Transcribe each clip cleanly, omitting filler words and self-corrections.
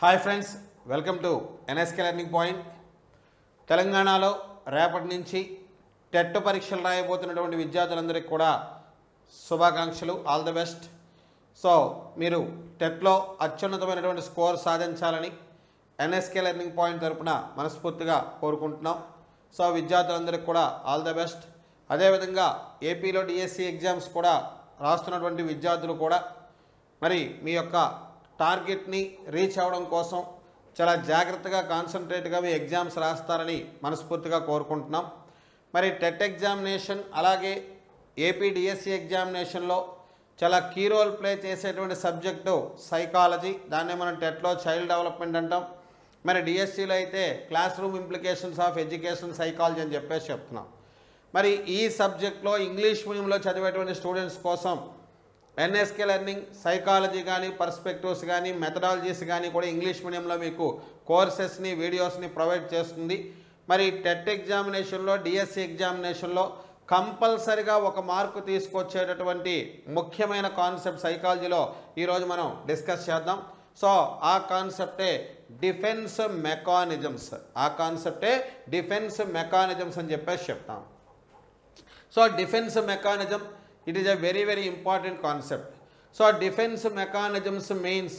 Hi friends, welcome to NSK learning point. తెలంగాణలో రేపటి నుంచి టెట్ పరీక్షలు రాయబోతున్నటువంటి విద్యార్థులందరికీ కూడా శుభాకాంక్షలు, ఆల్ ది బెస్ట్. సో మీరు టెట్లో అత్యున్నతమైనటువంటి స్కోర్ సాధించాలని ఎన్ఎస్కే లెర్నింగ్ పాయింట్ తరపున మనస్ఫూర్తిగా కోరుకుంటున్నాం. సో విద్యార్థులందరికీ కూడా ఆల్ ది బెస్ట్. అదేవిధంగా ఏపీలో డిఎస్సి ఎగ్జామ్స్ కూడా రాస్తున్నటువంటి విద్యార్థులు కూడా మరి మీ యొక్క టార్గెట్ని రీచ్ అవ్వడం కోసం చాలా జాగ్రత్తగా కాన్సన్ట్రేట్గా మీ ఎగ్జామ్స్ రాస్తారని మనస్ఫూర్తిగా కోరుకుంటున్నాం. మరి టెట్ ఎగ్జామినేషన్ అలాగే ఏపీ డిఎస్సి ఎగ్జామినేషన్లో చాలా కీ రోల్ ప్లే చేసేటువంటి సబ్జెక్టు సైకాలజీ. దాన్నే మనం టెట్లో చైల్డ్ డెవలప్మెంట్ అంటాం. మరి డిఎస్సిలో అయితే class room implications of education psychology అని చెప్పేసి చెప్తున్నాం. మరి ఈ సబ్జెక్ట్లో ఇంగ్లీష్ మీడియంలో చదివేటువంటి స్టూడెంట్స్ కోసం ఎన్ఎస్కే లెర్నింగ్ సైకాలజీ కానీ, పర్స్పెక్టివ్స్ కానీ, మెథడాలజీస్ కానీ కూడా ఇంగ్లీష్ మీడియంలో మీకు కోర్సెస్ని, వీడియోస్ని ప్రొవైడ్ చేస్తుంది. మరి టెట్ ఎగ్జామినేషన్లో, డిఎస్సి ఎగ్జామినేషన్లో కంపల్సరిగా ఒక మార్కు తీసుకొచ్చేటటువంటి ముఖ్యమైన కాన్సెప్ట్ సైకాలజీలో ఈరోజు మనం డిస్కస్ చేద్దాం. సో ఆ కాన్సెప్టే డిఫెన్స్ మెకానిజమ్స్. డిఫెన్స్ మెకానిజమ్స్ అని చెప్పేసి చెప్తాం. So defence mechanism, it is a very important concept. So defense mechanisms means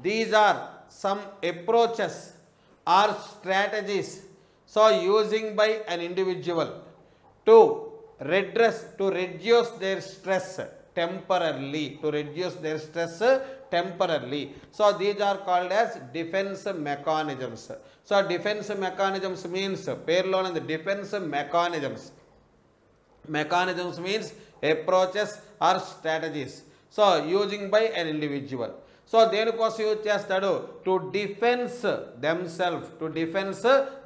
these are some approaches or strategies so using by an individual to reduce their stress temporarily, so these are called as defense mechanisms. So defense mechanisms means పేర్లోనే defense mechanisms means approaches or strategies so using by an individual. So దేనికోసం use చేస్తాడు? To defence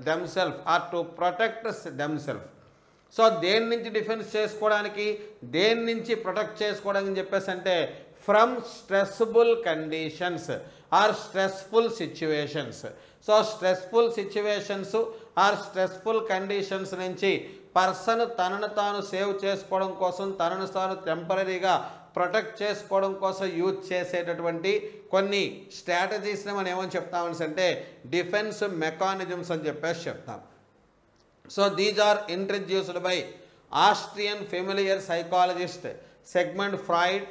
themself or to protect themself. So దేని నుంచి defence చేసుకోవడానికి, దేని నుంచి protect చేసుకోవడానికి చెప్పేసి అంటే from stressful conditions or stressful situations. So stressful situations or stressful conditions నుంచి పర్సన్ తనను తాను సేవ్ చేసుకోవడం కోసం, తనను తాను టెంపరీగా ప్రొటెక్ట్ చేసుకోవడం కోసం యూజ్ చేసేటటువంటి కొన్ని స్ట్రాటజీస్ని మనం ఏమని చెప్తామని అంటే డిఫెన్స్ మెకానిజమ్స్ అని చెప్పేసి చెప్తాం. So these are introduced by Austrian familiar psychologist Sigmund Freud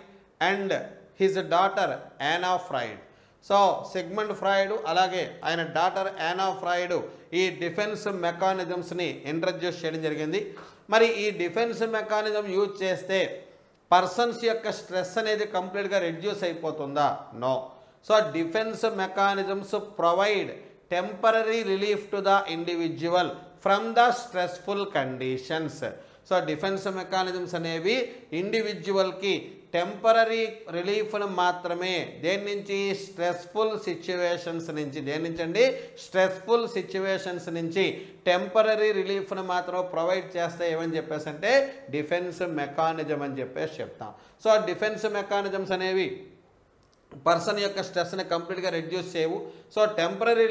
and his daughter Anna Freud. So Sigmund Freud అలాగే ఆయన డాటర్ యానా ఫ్రాయిడ్ ఈ డిఫెన్స్ మెకానిజమ్స్ని ఇంట్రడ్యూస్ చేయడం జరిగింది. మరి ఈ డిఫెన్స్ మెకానిజం యూజ్ చేస్తే పర్సన్స్ యొక్క స్ట్రెస్ అనేది కంప్లీట్గా రెడ్యూస్ అయిపోతుందా? No. So defence mechanisms provide temporary relief to the individual from the stressful conditions. So defence mechanisms అనేవి ఇండివిజువల్కి టెంపరరీ రిలీఫ్ను మాత్రమే దేని నుంచి? స్ట్రెస్ఫుల్ సిచ్యువేషన్స్ నుంచి టెంపరరీ రిలీఫ్ను మాత్రం ప్రొవైడ్ చేస్తే ఏమని చెప్పేసి అంటే డిఫెన్స్ మెకానిజం అని చెప్పేసి చెప్తాం. సో డిఫెన్స్ మెకానిజమ్స్ అనేవి పర్సన్ యొక్క స్ట్రెస్ని కంప్లీట్గా రెడ్యూస్ చేయవు. సో టెంపరరీ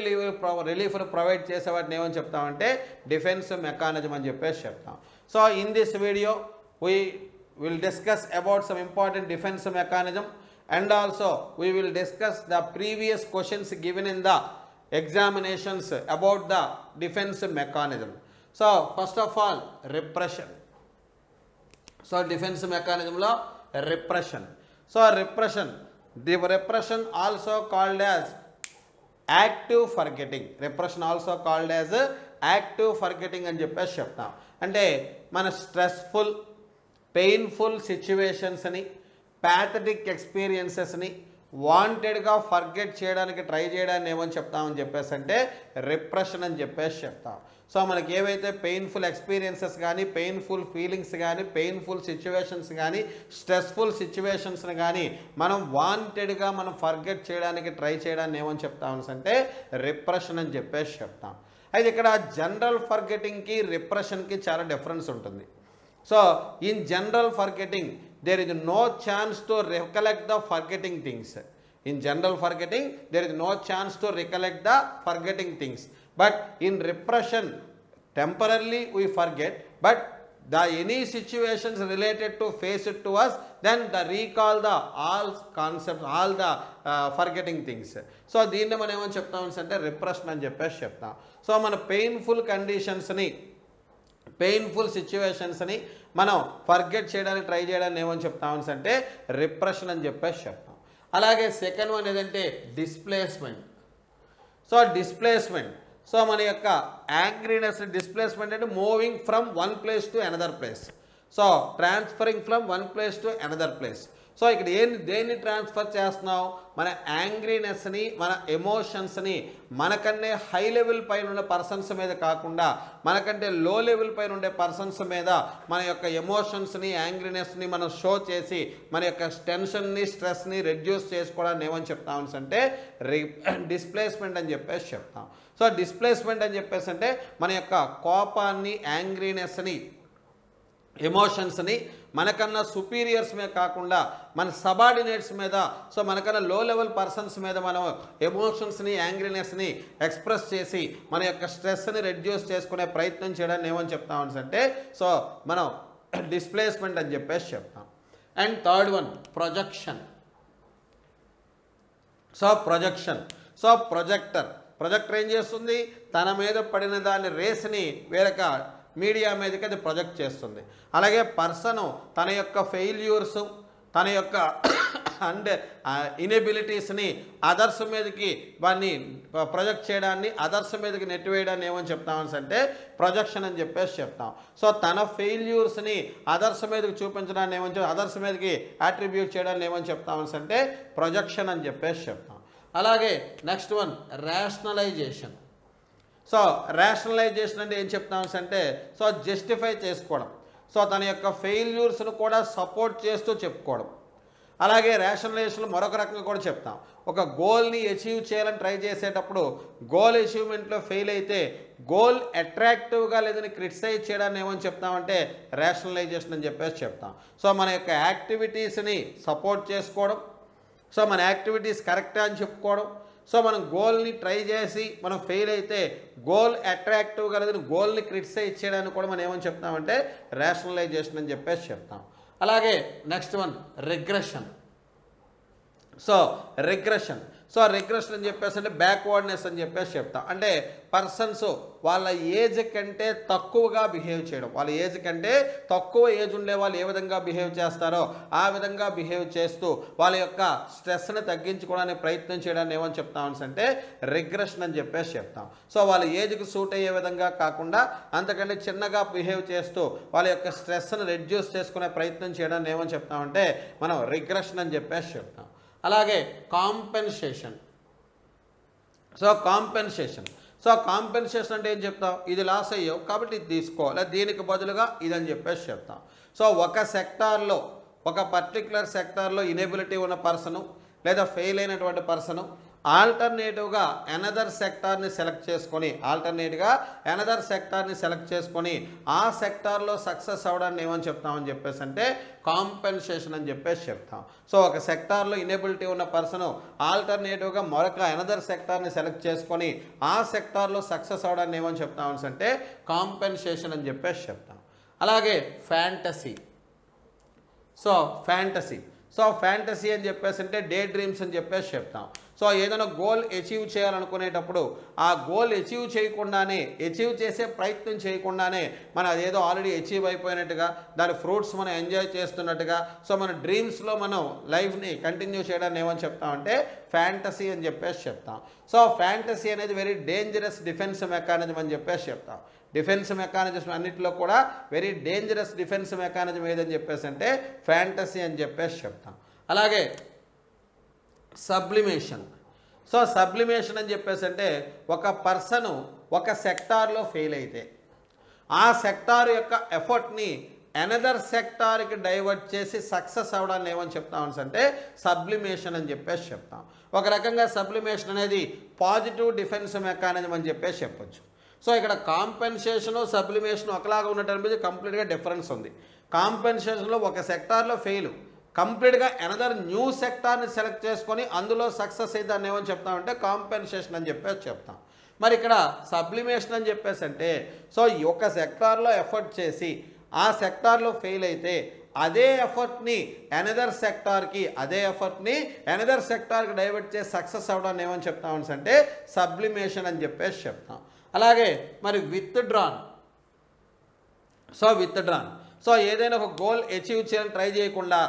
రిలీఫ్ను ప్రొవైడ్ చేసే వాటిని ఏమని చెప్తామంటే డిఫెన్స్ మెకానిజం అని చెప్పేసి చెప్తాం. So in this video we will discuss about some important defense mechanism, and also we will discuss the previous questions given in the examinations about the defense mechanism. So first of all, repression. So defense mechanism lo repression. So repression, the repression also called as active forgetting. Active forgetting అని చెప్పేసి చెప్తాం. అంటే మన stressful, painful సిచ్యువేషన్స్ని, pathetic ఎక్స్పీరియన్సెస్ని వాంటెడ్గా forget చేయడానికి try చేయడాన్ని ఏమని చెప్తామని చెప్పేసి అంటే రిప్రెషన్ అని చెప్పేసి చెప్తాం. సో మనకి ఏవైతే పెయిన్ఫుల్ ఎక్స్పీరియన్సెస్ కానీ, పెయిన్ఫుల్ ఫీలింగ్స్ కానీ, పెయిన్ఫుల్ సిచ్యువేషన్స్ కానీ, స్ట్రెస్ఫుల్ సిచ్యువేషన్స్ని కానీ మనం వాంటెడ్గా మనం ఫర్గెట్ చేయడానికి ట్రై చేయడాన్ని ఏమని చెప్తామని అంటే రిప్రెషన్ అని చెప్పేసి చెప్తాం. అయితే ఇక్కడ జనరల్ ఫర్గెటింగ్కి రిప్రెషన్కి చాలా డిఫరెన్స్ ఉంటుంది. So in general forgetting there is no chance to recollect the forgetting things. In general forgetting there is no chance to recollect the forgetting things, but in repression temporarily we forget, but the any situations related to face it to us, then the recall the all concepts, all the forgetting things. So దీన్ని మనం ఏమని చెప్తాం అంటే repression అని చెప్పేసి చెప్తాం. So మన painful కండిషన్స్ని, painful సిచ్యువేషన్స్ని మనం ఫర్గెట్ చేయడానికి ట్రై చేయడానికి ఏమని చెప్తాం అంటే రిప్రెషన్ అని చెప్పేసి చెప్తాం. అలాగే సెకండ్ వన్ ఏదంటే డిస్ప్లేస్మెంట్. సో డిస్ప్లేస్మెంట్, సో మన యొక్క యాంగ్రీనెస్, డిస్ప్లేస్మెంట్ అంటే moving from one place to another place. So transferring from one place to another place. So ఇక్కడ దేన్ని ట్రాన్స్ఫర్ చేస్తున్నాం? మన యాంగ్రీనెస్ని, మన ఎమోషన్స్ని మనకన్నే హై లెవెల్ పైన ఉండే పర్సన్స్ మీద కాకుండా మనకంటే లో లెవెల్ పైన ఉండే పర్సన్స్ మీద మన యొక్క ఎమోషన్స్ని, యాంగ్రీనెస్ని మనం షో చేసి మన యొక్క టెన్షన్ని, స్ట్రెస్ని రెడ్యూస్ చేసుకోవడానికి ఏమని చెప్తాం అంటే డిస్ప్లేస్మెంట్ అని చెప్పేసి చెప్తాం. సో డిస్ప్లేస్మెంట్ అని చెప్పేసి అంటే మన యొక్క కోపాన్ని, యాంగ్రీనెస్ని, ఎమోషన్స్ని మనకన్నా సుపీరియర్స్ మీద కాకుండా మన సబార్డినేట్స్ మీద, సో మనకన్నా లో లెవెల్ పర్సన్స్ మీద మనం ఎమోషన్స్ని, యాంగ్రీనెస్ని ఎక్స్ప్రెస్ చేసి మన యొక్క స్ట్రెస్ని రెడ్యూస్ చేసుకునే ప్రయత్నం చేయడాన్ని ఏమని చెప్తాం అంటే సో మనం డిస్ప్లేస్మెంట్ అని చెప్పేసి చెప్తాం. And third one projection. So projection, so projector ఏం చేస్తుంది? తన మీద పడిన దాని రేస్ని వేరొక మీడియా మీదకి అది ప్రొజెక్ట్ చేస్తుంది. అలాగే పర్సను తన యొక్క ఫెయిల్యూర్స్, తన యొక్క అండ్ ఇనెబిలిటీస్ని అదర్స్ మీదకి వాడిని ప్రొజెక్ట్ చేయడాన్ని, అదర్స్ మీదకి నెట్టివేయడాన్ని ఏమని చెప్తామని అంటే ప్రొజెక్షన్ అని చెప్పేసి చెప్తాం. సో తన ఫెయిల్యూర్స్ని అదర్స్ మీదకి చూపించడాన్ని ఏమని, అదర్స్ మీదకి అట్రిబ్యూట్ చేయడాన్ని ఏమని చెప్తామని అంటే ప్రొజెక్షన్ అని చెప్పేసి చెప్తాం. అలాగే next one rationalization. So rationalization అంటే ఏం చెప్తాం అంటే సో జస్టిఫై చేసుకోవడం, సో తన యొక్క ఫెయిల్యూర్స్ను కూడా సపోర్ట్ చేస్తూ చెప్పుకోవడం. అలాగే రేషనలైజేషన్ మరొక రకంగా కూడా చెప్తాం. ఒక గోల్ని అచీవ్ చేయాలని ట్రై చేసేటప్పుడు గోల్ అచీవ్మెంట్లో ఫెయిల్ అయితే గోల్ అట్రాక్టివ్గా లేదని క్రిటిసైజ్ చేయడాన్ని ఏమని చెప్తామంటే రేషనలైజేషన్ అని చెప్పేసి చెప్తాం. సో మన యొక్క యాక్టివిటీస్ని సపోర్ట్ చేసుకోవడం, సో మన యాక్టివిటీస్ కరెక్టా అని చెప్పుకోవడం, సో మనం గోల్ని ట్రై చేసి మనం ఫెయిల్ అయితే గోల్ అట్రాక్టివ్గా లేదని గోల్ని క్రిటిసైజ్ చేయడానికి కూడా మనం ఏమని చెప్తామంటే రేషనలైజేషన్ అని చెప్పేసి చెప్తాం. అలాగే next one regression. So regression అని చెప్పేసి అంటే బ్యాక్వర్డ్నెస్ అని చెప్పేసి చెప్తాం. అంటే పర్సన్స్ వాళ్ళ ఏజ్ కంటే తక్కువగా బిహేవ్ చేయడం, వాళ్ళ ఏజ్ కంటే తక్కువ ఏజ్ ఉండే వాళ్ళు ఏ విధంగా బిహేవ్ చేస్తారో ఆ విధంగా బిహేవ్ చేస్తూ వాళ్ళ యొక్క స్ట్రెస్ని తగ్గించుకోవడానికి ప్రయత్నం చేయడాన్ని ఏమని చెప్తామని అంటే రిగ్రెషన్ అని చెప్పేసి చెప్తాం. సో వాళ్ళ ఏజ్కి సూట్ అయ్యే విధంగా కాకుండా అంతకంటే చిన్నగా బిహేవ్ చేస్తూ వాళ్ళ యొక్క స్ట్రెస్ని రెడ్యూస్ చేసుకునే ప్రయత్నం చేయడాన్ని ఏమని చెప్తామంటే మనం రిగ్రెషన్ అని చెప్పేసి చెప్తాం. అలాగే కాంపెన్సేషన్. సో కాంపెన్సేషన్ అంటే ఏం చెప్తాం? ఇది లాస్ అయ్యావు కాబట్టి ఇది తీసుకో, లేదా దీనికి బదులుగా ఇదని చెప్పేసి చెప్తాం. సో ఒక సెక్టార్లో, ఒక పర్టికులర్ సెక్టార్లో ఇనేబిలిటీ ఉన్న పర్సను లేదా ఫెయిల్ అయినటువంటి పర్సను ఆల్టర్నేటివ్గా అనదర్ సెక్టార్ని సెలెక్ట్ చేసుకొని ఆ సెక్టార్లో సక్సెస్ అవ్వడాన్ని ఏమని చెప్తామని చెప్పేసి అంటే కాంపెన్సేషన్ అని చెప్పేసి చెప్తాం. సో ఒక సెక్టార్లో ఇనేబిలిటీ ఉన్న పర్సన్ ఆల్టర్నేటివ్గా మరొక అనదర్ సెక్టార్ని సెలెక్ట్ చేసుకొని ఆ సెక్టార్లో సక్సెస్ అవ్వడాన్ని ఏమని చెప్తామని అంటే కాంపెన్సేషన్ అని చెప్పేసి చెప్తాం. అలాగే ఫ్యాంటసీ. సో ఫ్యాంటసీ అని చెప్పేసి అంటే డే డ్రీమ్స్ అని చెప్పేసి చెప్తాం. సో ఏదైనా గోల్ అచీవ్ చేయాలనుకునేటప్పుడు ఆ గోల్ అచీవ్ చేసే ప్రయత్నం చేయకుండానే మనం అదేదో ఆల్రెడీ అచీవ్ అయిపోయినట్టుగా దాని ఫ్రూట్స్ మనం ఎంజాయ్ చేస్తున్నట్టుగా సో మన డ్రీమ్స్లో మనం లైఫ్ని కంటిన్యూ చేయడాన్ని ఏమని చెప్తామంటే ఫ్యాంటసీ అని చెప్పేసి చెప్తాం. సో ఫ్యాంటసీ అనేది వెరీ డేంజరస్ డిఫెన్స్ మెకానిజం అని చెప్పేసి చెప్తాం. డిఫెన్స్ మెకానిజం అన్నింటిలో కూడా వెరీ డేంజరస్ డిఫెన్స్ మెకానిజం ఏదని చెప్పేసి అంటే ఫ్యాంటసీ అని చెప్పేసి చెప్తాం. అలాగే సబ్లిమేషన్. సో సబ్లిమేషన్ అని చెప్పేసి అంటే ఒక పర్సను ఒక సెక్టార్లో ఫెయిల్ అయితే ఆ సెక్టార్ యొక్క ఎఫర్ట్ని అనదర్ సెక్టార్కి డైవర్ట్ చేసి సక్సెస్ అవ్వడాన్ని ఏమని చెప్తామని అంటే సబ్లిమేషన్ అని చెప్పేసి చెప్తాం. ఒక రకంగా సబ్లిమేషన్ అనేది పాజిటివ్ డిఫెన్స్ మెకానిజం అని చెప్పేసి చెప్పొచ్చు. సో ఇక్కడ కాంపెన్సేషను సబ్లిమేషన్ ఒకలాగా ఉన్నట్టు కంప్లీట్గా డిఫరెన్స్ ఉంది. కాంపెన్సేషన్లో ఒక సెక్టార్లో ఫెయిల్ కంప్లీట్గా అనదర్ న్యూ సెక్టార్ని సెలెక్ట్ చేసుకొని అందులో సక్సెస్ అయితే దాన్ని ఏమని చెప్తామంటే కాంపెన్సేషన్ అని చెప్పేసి చెప్తాం. మరి ఇక్కడ సబ్లిమేషన్ అని చెప్పేసి అంటే సో ఒక సెక్టార్లో ఎఫర్ట్ చేసి ఆ సెక్టార్లో ఫెయిల్ అయితే అదే ఎఫర్ట్ని అనదర్ సెక్టార్కి డైవర్ట్ చేసి సక్సెస్ అవ్వడాన్ని ఏమని చెప్తామని అంటే సబ్లిమేషన్ అని చెప్పేసి చెప్తాం. అలాగే మరి విత్డ్రాన్. సో ఏదైనా ఒక గోల్ అచీవ్ చేయాలని ట్రై చేయకుండా,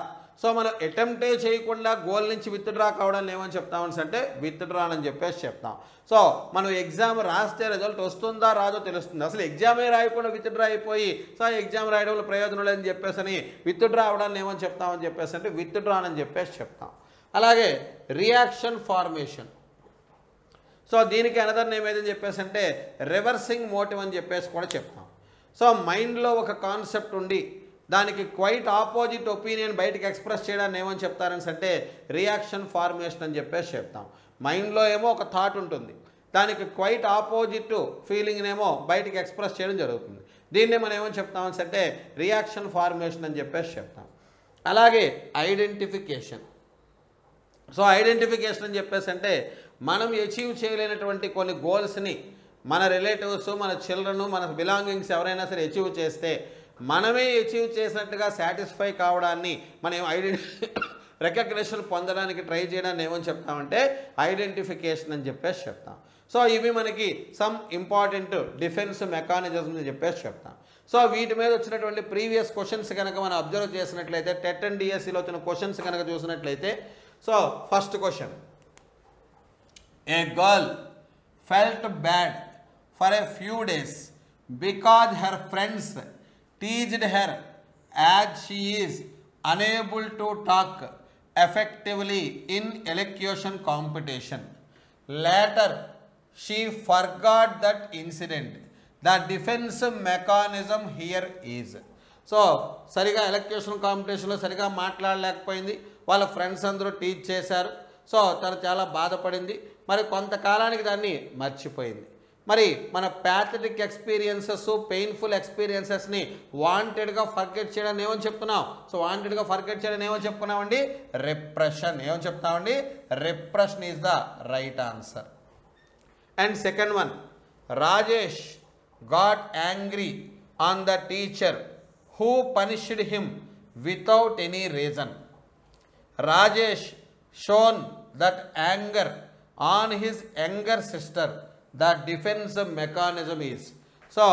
సో మనం అటెంప్టే చేయకుండా గోల్ నుంచి విత్డ్రా కావడాన్ని ఏమని చెప్తామని అంటే విత్డ్రాన్ అని చెప్పేసి చెప్తాం. సో మనం ఎగ్జామ్ రాస్తే రిజల్ట్ వస్తుందా రాదో తెలుస్తుంది. అసలు ఎగ్జామే రాయకుండా విత్డ్రా అయిపోయి సో ఎగ్జామ్ రాయడం వల్ల ప్రయోజనం లేదని చెప్పేసి విత్డ్రా అవడాన్ని ఏమని చెప్తామని చెప్పేసి అంటే విత్డ్రాన్ అని చెప్పేసి చెప్తాం. అలాగే రియాక్షన్ ఫార్మేషన్. సో దీనికి అనదర్ నేమ్ ఏదని చెప్పేసి అంటే రివర్సింగ్ మోటివ్ అని చెప్పేసి కూడా చెప్తాం. సో మైండ్లో ఒక కాన్సెప్ట్ ఉండి దానికి క్వైట్ ఆపోజిట్ ఒపీనియన్ బయటకు ఎక్స్ప్రెస్ చేయడాన్ని ఏమని చెప్తారని అంటే రియాక్షన్ ఫార్మేషన్ అని చెప్పేసి చెప్తాం. మైండ్లో ఏమో ఒక థాట్ ఉంటుంది, దానికి క్వైట్ ఆపోజిట్ ఫీలింగ్నేమో బయటకు ఎక్స్ప్రెస్ చేయడం జరుగుతుంది. దీన్నే మనం ఏమని చెప్తామని అంటే రియాక్షన్ ఫార్మేషన్ అని చెప్పేసి చెప్తాం. అలాగే ఐడెంటిఫికేషన్. సో ఐడెంటిఫికేషన్ అని చెప్పేసి అంటే మనం అచీవ్ చేయలేనటువంటి కొన్ని గోల్స్ని మన రిలేటివ్స్, మన చిల్డ్రన్, మన బిలాంగింగ్స్ ఎవరైనా సరే అచీవ్ చేస్తే మనమే అచీవ్ చేసినట్టుగా సాటిస్ఫై కావడాన్ని మనం రికగ్నిషన్ పొందడానికి ట్రై చేయడాన్ని ఏమని చెప్తామంటే ఐడెంటిఫికేషన్ అని చెప్పేసి చెప్తాం. సో ఇవి మనకి సమ్ ఇంపార్టెంట్ డిఫెన్స్ మెకానిజమ్స్ అని చెప్పేసి చెప్తాం. సో వీటి మీద వచ్చినటువంటి ప్రీవియస్ క్వశ్చన్స్ కనుక మనం అబ్జర్వ్ చేసినట్లయితే టెట్ అండ్ డిఎస్సిలో వచ్చిన క్వశ్చన్స్ కనుక చూసినట్లయితే, so first question, A girl felt bad for a few days because her friends teased her as she is unable to talk effectively in elocution competition. Later, she forgot that incident. The defense mechanism here is. So సరిగా elocution కాంపిటీషన్లో సరిగా మాట్లాడలేకపోయింది, వాళ్ళ friends అందరూ teach చేశారు. So తను చాలా బాధపడింది, మరి కొంతకాలానికి దాన్ని మర్చిపోయింది. మరి మన ప్యాథటిక్ ఎక్స్పీరియన్సెస్, పెయిన్ఫుల్ ఎక్స్పీరియన్సెస్ని వాంటెడ్గా ఫర్గెట్ చేయడాన్ని ఏమని చెప్తున్నాం? సో వాంటెడ్గా ఫర్గెట్ చేయడం ఏమని చెప్పుకున్నామండి? రిప్రెషన్. ఏమని చెప్తామండి? Repression is the right answer. And second one, Rajesh got angry on the teacher who punished him without any reason. Rajesh shown that anger on his younger sister. The defense mechanism is. So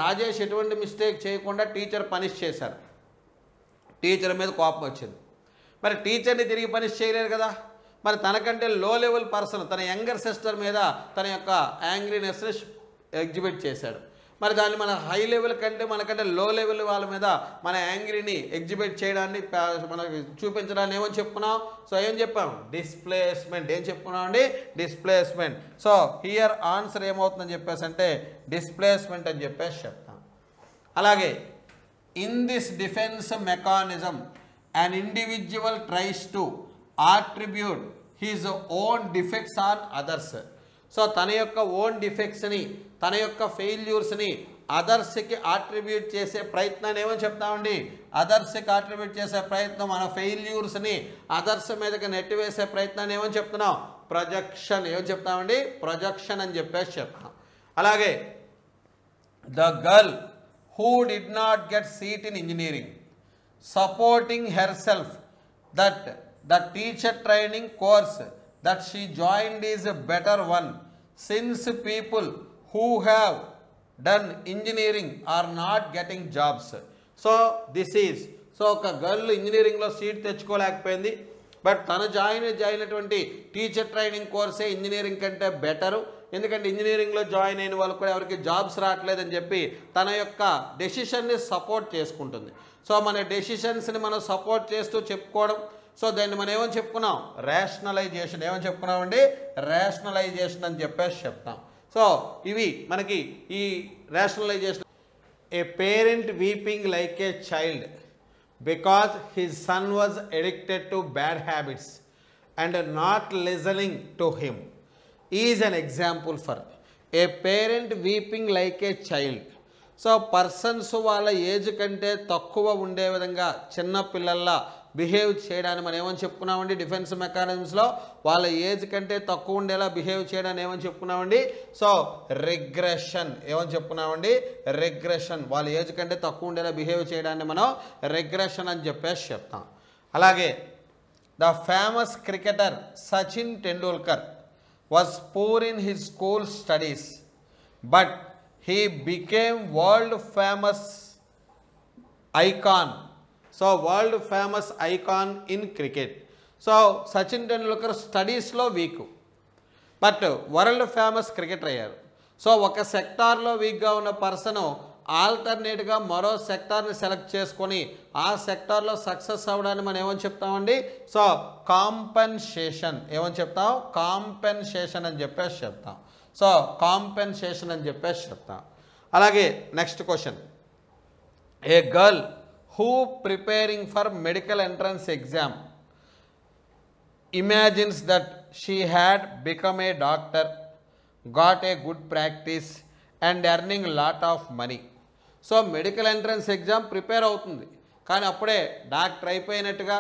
Rajesh ఎటువంటి mistake చేయకుండా teacher punish చేశారు, teacher మీద కోపం వచ్చింది. మరి టీచర్ని తిరిగి punish చేయలేరు కదా, మరి తనకంటే లో లెవెల్ పర్సన్ తన యంగర్ సిస్టర్ మీద తన యొక్క యాంగ్రీనెస్ని ఎగ్జిబిట్ చేశాడు. మరి దాన్ని మన హై లెవెల్ కంటే మనకంటే లో లెవెల్ వాళ్ళ మీద మన యాంగ్రీని ఎగ్జిబిట్ చేయడాన్ని మనకి చూపించడాన్ని ఏమని చెప్పుకున్నాం? సో ఏం చెప్పాం? డిస్ప్లేస్మెంట్. ఏం చెప్పుకున్నాం అండి? డిస్ప్లేస్మెంట్. సో హియర్ ఆన్సర్ ఏమవుతుందని చెప్పేసి అంటే డిస్ప్లేస్మెంట్ అని చెప్పేసి చెప్తాం. అలాగే in this defence mechanism an individual tries to attribute his own defects on others. So తన యొక్క ఓన్ డిఫెక్ట్స్ని, తన యొక్క ఫెయిల్యూర్స్ని అదర్స్కి ఆట్రిబ్యూట్ చేసే ప్రయత్నాన్ని ఏమని చెప్తామండి? అదర్స్కి ఆట్రిబ్యూట్ చేసే ప్రయత్నం, మన ఫెయిల్యూర్స్ని అదర్స్ మీదకి నెట్టివేసే ప్రయత్నాన్ని ఏమని చెప్తున్నాం? ప్రొజెక్షన్. ఏమని చెప్తామండి? ప్రొజెక్షన్ అని చెప్పేసి చెప్తాం. అలాగే the girl who did not get seat in engineering supporting herself that the teacher training course that she joined is a better one since people who have done engineering are not getting jobs. So this is, so ఒక girl ఇంజనీరింగ్లో seat తెచ్చుకోలేకపోయింది, but తను join అయినటువంటి teacher training కోర్సే engineering కంటే better, ఎందుకంటే ఇంజనీరింగ్లో join అయిన వాళ్ళు కూడా ఎవరికి జాబ్స్ రావట్లేదని చెప్పి తన యొక్క డెసిషన్ని సపోర్ట్ చేసుకుంటుంది. సో మన డెసిషన్స్ని మనం సపోర్ట్ చేస్తూ చెప్పుకోవడం, సో దాన్ని మనం ఏమని చెప్పుకున్నాం? రేషనలైజేషన్. ఏమని చెప్పుకున్నామండి? రేషనలైజేషన్ అని చెప్పేసి చెప్తాం. సో ఇవి మనకి ఈ rationalization. A parent weeping like a child because his son was addicted to bad habits and not listening to him is an example for a parent weeping like a child. So persons వాళ్ళ age కంటే తక్కువ ఉండే విధంగా చిన్న పిల్లల్లా behave చేయడాన్ని మనం ఏమని చెప్పుకున్నామండి? Defence మెకానిజమ్స్లో వాళ్ళ ఏజ్ కంటే తక్కువ ఉండేలా బిహేవ్ చేయడాన్ని ఏమని చెప్పుకున్నామండి? So regression. ఏమని చెప్పుకున్నామండి? రిగ్రెషన్. వాళ్ళ ఏజ్ కంటే తక్కువ ఉండేలా బిహేవ్ చేయడాన్ని మనం రిగ్రెషన్ అని చెప్పేసి చెప్తాం. అలాగే the famous cricketer Sachin Tendulkar was poor in his school studies, but he became world famous icon. So world famous icon in cricket. So Sachin Tendulkar studies lo weak, but world famous cricketer అయ్యారు. So ఒక సెక్టార్లో వీక్గా ఉన్న person ఆల్టర్నేట్గా మరో సెక్టార్ని select చేసుకొని ఆ సెక్టార్లో సక్సెస్ అవ్వడాన్ని మనం ఏమని చెప్తామండి? So compensation. ఏమని చెప్తాం? కాంపెన్సేషన్ అని చెప్పేసి చెప్తాం. సో కాంపెన్సేషన్ అని చెప్పేసి చెప్తాం. అలాగే next question. A girl who preparing for medical entrance exam imagines that she had become a doctor, got a good practice and earning lot of money. So medical entrance exam prepare అవుతుంది, కానీ అప్పుడే doctor అయిపోయినట్టుగా,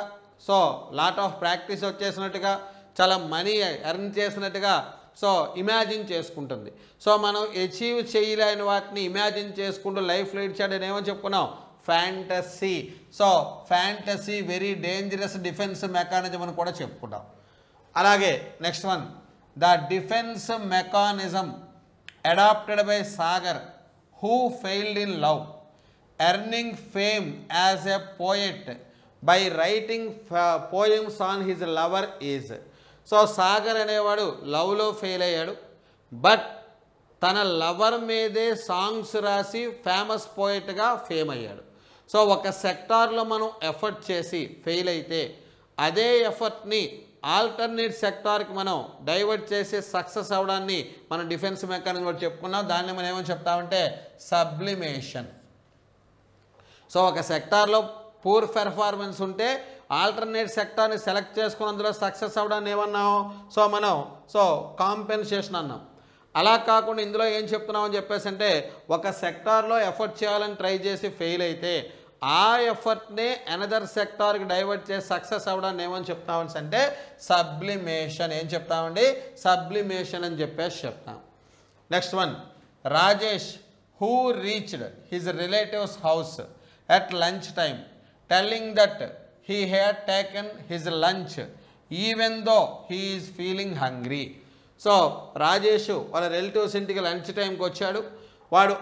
so lot of practice వచ్చేసినట్టుగా, చాలా money earn చేసినట్టుగా so imagine చేసుకుంటుంది. So మనం achieve చేయలేని వాటిని ఇమాజిన్ చేసుకుంటూ లైఫ్ లీడ్ చేయడం ఏమని చెప్పుకున్నాం? Fantasy. So fantasy very dangerous defence mechanism అని కూడా చెప్పుకుంటాం. అలాగే next one, the defence mechanism adapted by Sagar who failed in love, earning fame as a poet by writing poems on his lover is. So Sagar అనేవాడు లవ్లో fail అయ్యాడు, but తన lover మీదే songs రాసి ఫేమస్ పోయిట్గా ఫేమ్ అయ్యాడు. సో ఒక సెక్టార్లో మనం ఎఫర్ట్ చేసి ఫెయిల్ అయితే అదే ఎఫర్ట్ని ఆల్టర్నేట్ సెక్టార్కి మనం డైవర్ట్ చేసి సక్సెస్ అవ్వడాన్ని మనం డిఫెన్స్ మెకానిజం కూడా చెప్పుకున్నాం. దాన్ని మనం ఏమని చెప్తామంటే సబ్లిమేషన్. సో ఒక సెక్టార్లో పూర్ పెర్ఫార్మెన్స్ ఉంటే ఆల్టర్నేట్ సెక్టార్ని సెలెక్ట్ చేసుకుని అందులో సక్సెస్ అవ్వడాన్ని ఏమన్నాం? సో మనం కాంపెన్సేషన్ అన్నాం. అలా కాకుండా ఇందులో ఏం చెప్తున్నామని చెప్పేసి అంటే ఒక సెక్టార్లో ఎఫర్ట్ చేయాలని ట్రై చేసి ఫెయిల్ అయితే ఆ ఎఫర్ట్ని అనదర్ సెక్టార్కి డైవర్ట్ చేసి సక్సెస్ అవ్వడాన్ని ఏమని చెప్తామని అంటే సబ్లిమేషన్. ఏం చెప్తామండి? సబ్లిమేషన్ అని చెప్పేసి చెప్తాం. Next one, Rajesh who reached his relatives house at lunch time telling that he had taken his lunch even though he is feeling hungry. So Rajesh వాళ్ళ రిలేటివ్స్ ఇంటికి లంచ్ టైంకి వచ్చాడు. వాడు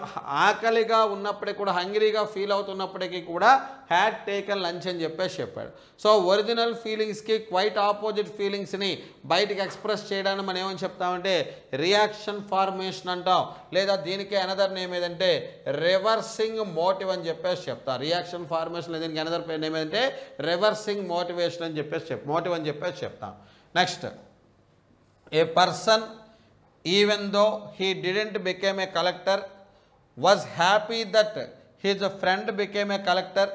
ఆకలిగా ఉన్నప్పటికీ కూడా, హంగ్రీగా ఫీల్ అవుతున్నప్పటికీ కూడా హ్యాడ్ టేకన్ లంచ్ అని చెప్పేసి చెప్పాడు. సో ఒరిజినల్ ఫీలింగ్స్కి క్వైట్ ఆపోజిట్ ఫీలింగ్స్ని బయటికి ఎక్స్ప్రెస్ చేయడానికి మనం ఏమని చెప్తామంటే రియాక్షన్ ఫార్మేషన్ అంటాం, లేదా దీనికి అనదర్ నేమ్ ఏదంటే రివర్సింగ్ మోటివ్ అని చెప్పేసి చెప్తాం. రియాక్షన్ ఫార్మేషన్ లేదా దీనికి అనదర్ నేమ్ ఏదంటే రివర్సింగ్ మోటివేషన్ అని చెప్పేసి మోటివ్ అని చెప్పేసి చెప్తాం. Next, A person even though he didn't become a collector was happy that his friend became a collector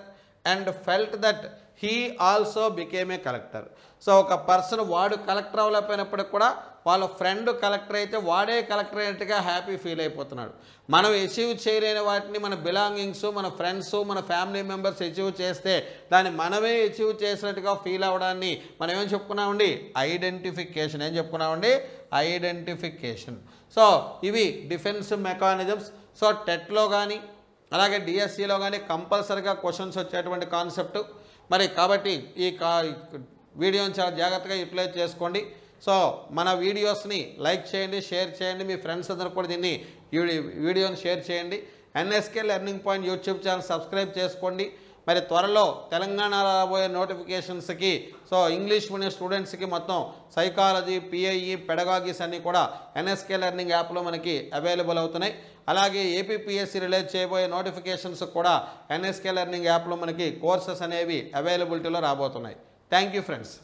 and felt that he also became a collector. So ఒక person వాడు collector అవ్వలేకపోయినప్పటికి కూడా వాళ్ళ friend collector అయితే వాడే collector అయినట్టుగా happy feel అయిపోతున్నాడు. మనం achieve చేయలేని వాటిని మన బిలాంగింగ్స్, మన ఫ్రెండ్స్, మన ఫ్యామిలీ మెంబర్స్ అచీవ్ చేస్తే దాన్ని మనమే అచీవ్ చేసినట్టుగా ఫీల్ అవ్వడాన్ని మనం ఏమని చెప్పుకున్నామండి? ఐడెంటిఫికేషన్. ఏం చెప్పుకున్నామండి? ఐడెంటిఫికేషన్. సో ఇవి డిఫెన్స్ మెకానిజమ్స్. సో టెట్లో కానీ అలాగే డిఎస్సిలో కానీ కంపల్సరీగా క్వశ్చన్స్ వచ్చేటువంటి కాన్సెప్ట్. మరి కాబట్టి ఈ వీడియోని చాలా జాగ్రత్తగా యూటిలైజ్ చేసుకోండి. సో మన వీడియోస్ని లైక్ చేయండి, షేర్ చేయండి, మీ ఫ్రెండ్స్ అందరూ కూడా దీన్ని వీడియోని షేర్ చేయండి. NSK learning point YouTube channel subscribe చేసుకోండి. మరి త్వరలో తెలంగాణ రాబోయే నోటిఫికేషన్స్కి సో ఇంగ్లీష్ మీడియం స్టూడెంట్స్కి మొత్తం సైకాలజీ, పిఐఈ, పెడగాగీస్ అన్నీ కూడా ఎన్ఎస్కే లెర్నింగ్ యాప్లో మనకి అవైలబుల్ అవుతున్నాయి. అలాగే ఏపీపీఎస్సీ రిలీజ్ చేయబోయే నోటిఫికేషన్స్ కూడా ఎన్ఎస్కే లెర్నింగ్ యాప్లో మనకి కోర్సెస్ అనేవి అవైలబిలిటీలో రాబోతున్నాయి. Thank you friends.